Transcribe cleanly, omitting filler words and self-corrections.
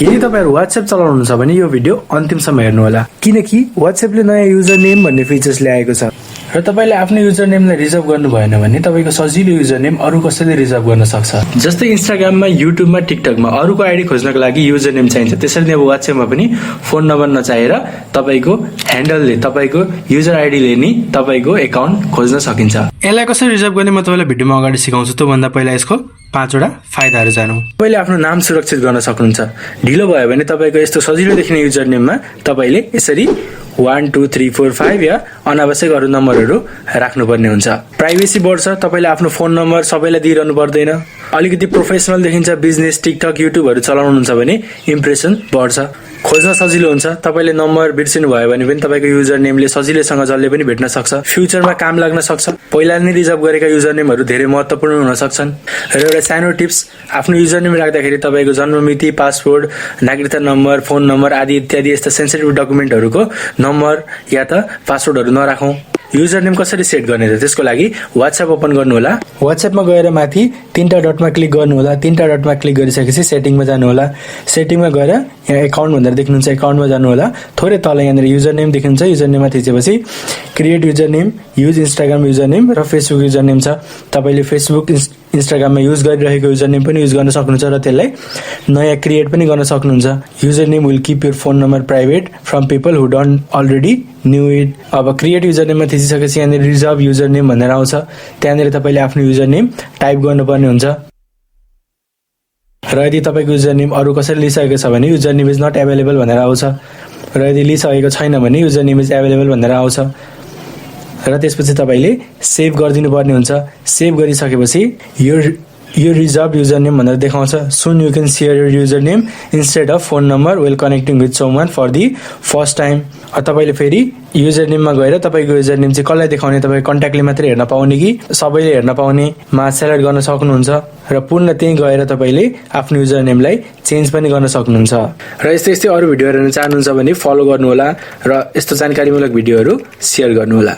यदि तपाईहरु WhatsApp चलाउनुहुन्छ भने यो भिडियो अन्तिमसम्म हेर्नु होला, किनकि WhatsAppले नयाँ युजर नेम भन्ने फिचर्स ल्याएको छ र तपाईले आफ्नो युजर नेमलाई रिजर्भ गर्नु भएन भने तपाईको सजिलो युजर नेम अरु कसैले रिजर्भ गर्न सक्छ। जस्तै इन्स्टाग्राममा, युट्युबमा, टिकटकमा अरुको आईडी खोज्नको लागि युजर नेम चाहिन्छ, त्यसरी नै अब WhatsAppमा पनि फोन नम्बर नचाहेर तपाईको ह्यान्डलले, तपाईको युजर आईडीले नि तपाईको एकाउन्ट खोज्न सकिन्छ। यसलाई कसरी रिजर्भ गर्ने म तपाईलाई भिडियोमा अगाडि सिकाउँछु। त्यो भन्दा पहिला यसको 5 वटा फाइदाहरु जानौं। तपाईले आफ्नो नाम सुरक्षित गर्न सक्नुहुन्छ। ढिलो भयो भने तपाईको यस्तो सजिलो देखिने युजर नेममा तपाईले यसरी 1 2 3 4 5 या अनावश्यक अरु नम्बरहरु राख्नुपर्ने हुन्छ। प्राइभेसी बढ्छ, तपाईले आफ्नो फोन नम्बर सबैलाई दिइरहनु पर्दैन। अलिकति प्रोफेसनल देखिन्छ, बिजनेस, टिकटक, युट्युबहरु चलाउनुहुन्छ भने इम्प्रेसन बढ्छ, खोज्न सजिलो हुन्छ। तपाईले नम्बर बिर्सिनु भयो भने पनि तपाईको युजर नेमले सजिलैसँग जसले पनि भेट्न सक्छ। फ्युचरमा काम लाग्न सक्छ। पहिला नै रिजर्भ गरेका युजर नेमहरु धेरै महत्त्वपूर्ण हुन सक्छन्। र एउटा सानो टिप्स, आफ्नो युजर नेम राख्दाखेरि तपाईको जन्ममिति, पासपोर्ट, नागरिकता नम्बर, फोन नम्बर आदि इत्यादि यस्ता सेन्सिटिभ डकुमेन्टहरुको नम्बर या त पासवर्डहरु नराखौं। युजर नेम कसरी सेट गर्ने त त्यसको लागि WhatsApp ओपन गर्नु होला। WhatsAppमा गएर माथि तीनटा डटमा क्लिक गर्नु होला। तीनटा डटमा क्लिक गरिसकेपछि सेटिङमा जानु होला। सेटिङमा गएर यहाँ एकाउन्ट भनेर देख्नुहुन्छ, एकाउन्टमा जानु होला। थोरै तल यहाँनिर युजर नेम देखिन्छ, युजर नेममा थिचेपछि create user name, use Instagram user name र फेसबुक युजर नेम छ। तपाईले फेसबुक, इन्स्टाग्राममा युज गरिरहेको युजर नेम पनि युज गर्न सक्नुहुन्छ र त्यसलाई नयाँ क्रिएट पनि गर्न सक्नुहुन्छ। User name will keep your phone number private from people who don't already knew it. अब क्रिएट युजर नेममा थिचिसकेपछि यहाँनिर रिजर्भ युजर नेम भनेर आउँछ। त्यहाँनिर तपाईले आफ्नो युजर नेम टाइप गर्नुपर्ने हुन्छ। र यदि तपाईको युजर नेम अरु कसैले लिइसकेको छ भने user name is not available भनेर आउँछ। र यदि लिइसकेको छैन भने युजर नेम इज अवेलेबल भनेर आउँछ। र त्यसपछि तपाईले सेभ गरिदिनु पर्ने हुन्छ। सेभ गरिसकेपछि यो रिजर्भ युजर नेम भनेर देखाउँछ। Soon you can share your user name instead of phone number well connecting with someone for the first time. तपाईले फेरि युजर नेममा गएर तपाईको युजर नेम चाहिँ कसलाई देखाउने, तपाईको कन्ट्याक्टले मात्रै हेर्न पाउने कि सबैले हेर्न पाउने मा सेलेक्ट गर्न सक्नुहुन्छ। र पूर्ण त्यही गएर तपाईले आफ्नो युजर नेमलाई चेन्ज पनि गर्न सक्नुहुन्छ। र यस्तै अरु भिडियोहरु हेर्न चाहनुहुन्छ भने फलो गर्नु होला र यस्तो जानकारीमूलक भिडियोहरु शेयर गर्नु होला।